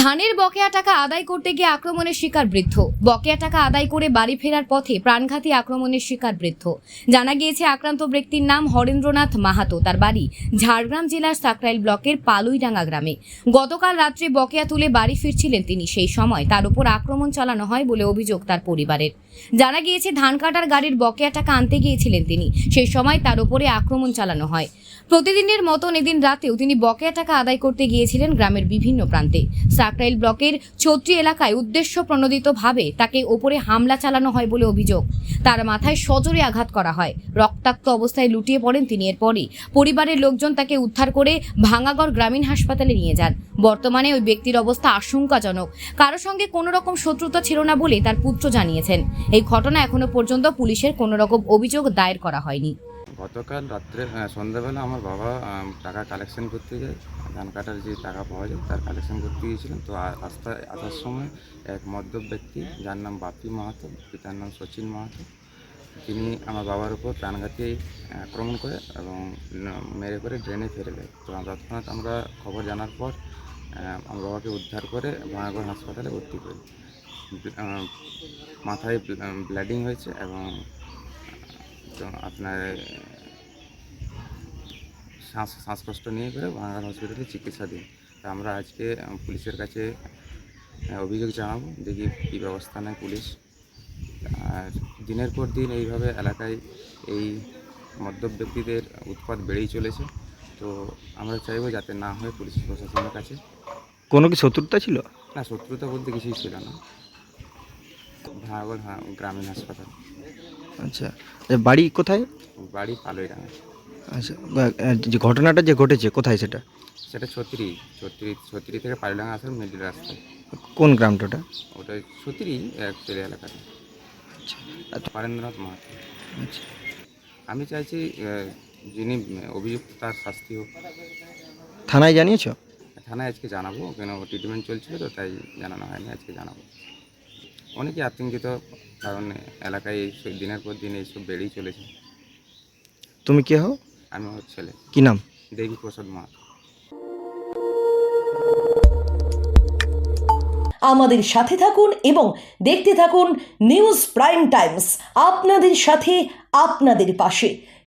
ধানের বকেয়া টাকা আদায় করতে গিয়ে আক্রমণের শিকার বৃদ্ধ। বকেয়া টাকা আদায় করে বাড়ি ফেরার পথে প্রাণঘাতী আক্রমণের শিকার বৃদ্ধ। জানা গিয়েছে আক্রান্ত ব্যক্তির নাম হরেন্দ্রনাথ মাহাতো। তার বাড়ি ঝাড়গ্রাম জেলার সাকরাইল ব্লকের পালুইডাঙ্গা গ্রামে। গতকাল রাত্রে বকেয়া তুলে বাড়ি ফিরছিলেন তিনি। সেই সময় তার উপর আক্রমণ চালানো হয় বলে অভিযোগ তার পরিবারের। জানা গিয়েছে ধান কাটার গাড়ির বকেয়া টাকা আনতে গিয়েছিলেন তিনি। সেই সময় তার উপরে আক্রমণ চালানো হয়। প্রতিদিনের মতন এদিন রাতেও তিনি বকেয়া টাকা আদায় করতে গিয়েছিলেন গ্রামের বিভিন্ন প্রান্তে। সাকরাইল ব্লকের ছত্রি এলাকায় উদ্দেশ্য প্রণোদিতভাবে তাকে ওপরে হামলা চালানো হয় বলে অভিযোগ। তার মাথায় সজোরে আঘাত করা হয়। রক্তাক্ত অবস্থায় লুটিয়ে পড়েন তিনি। এরপরই পরিবারের লোকজন তাকে উদ্ধার করে ভাঙাগড় গ্রামীণ হাসপাতালে নিয়ে যান। বর্তমানে ওই ব্যক্তির অবস্থা আশঙ্কাজনক। কারো সঙ্গে কোনো রকম শত্রুতা ছিল না বলে তার পুত্র জানিয়েছেন। এই ঘটনা এখনো পর্যন্ত পুলিশের কোনো রকম অভিযোগ দায়ের করা হয়নি। গতকাল রাত্রে সন্ধ্যাবেলা আমার বাবা টাকা কালেকশন করতে যায়, ধান কাটার যে টাকা পাওয়া যায় তার কালেকশন করতে গিয়েছিলেন। তো রাস্তায় আসার সময় এক মদ্যপ ব্যক্তি, যার নাম বাপি মাহাতো, পিতার নাম সচিন মাহাতো, তিনি আমার বাবার উপর প্রাণঘাতী আক্রমণ করে এবং মেরে করে ড্রেনে ফেলে দেয়। তো তৎক্ষণাৎ আমরা খবর জানার পর আমার বাবাকে উদ্ধার করে ভাঙাগড় হাসপাতালে ভর্তি করি। মাথায় ব্লিডিং হয়েছে এবং তো আপনার শ্বাসকষ্ট নিয়ে করে ভাঙাগড় হসপিটালে চিকিৎসা দিন। তা আমরা আজকে পুলিশের কাছে অভিযোগ জানাবো, দেখি কী ব্যবস্থা নেয় পুলিশ। আর দিনের পর দিন এইভাবে এলাকায় এই মদ্যপ ব্যক্তিদের উৎপাত বেড়েই চলেছে। তো আমরা চাইবো যাতে না হয় পুলিশ প্রশাসনের কাছে। কোনো কি শত্রুতা ছিল? না, শত্রুতা বলতে কিছুই ছিল না। ভাঙাগড় গ্রামীণ হাসপাতাল। আচ্ছা, বাড়ি কোথায়? বাড়ি পালুইডাঙ্গা। আচ্ছা, যে ঘটনাটা যে ঘটেছে কোথায় সেটা? সেটা ছত্রি থেকে পালুইডাঙ্গা আসার মিডিল রাস্তায়। কোন গ্রামটা ওটা? ওটা ছত্রি অ্যাকচুয়ালি এলাকাটা। আচ্ছা, হরেন্দ্রনাথ মাহাতো। আচ্ছা, আমি চাইছি যিনি অভিযুক্ত তার শাস্তি হোক। থানায় জানিয়েছো? থানায় আজকে জানাবো, কেন ট্রিটমেন্ট চলছিল তো তাই জানানো হয়নি, আজকে জানাবো। অনেকে আতঙ্কিত, কারণ এলাকায় এইসব দিনের পর দিন এইসব বেড়েই চলেছে। তুমি কে হও? আমি ওর ছেলে, কি নাম? দেবী প্রসাদ মাহাতো। আমাদের সাথে থাকুন এবং দেখতে থাকুন নিউজ প্রাইম টাইমস, আপনাদের সাথে আপনাদের পাশে।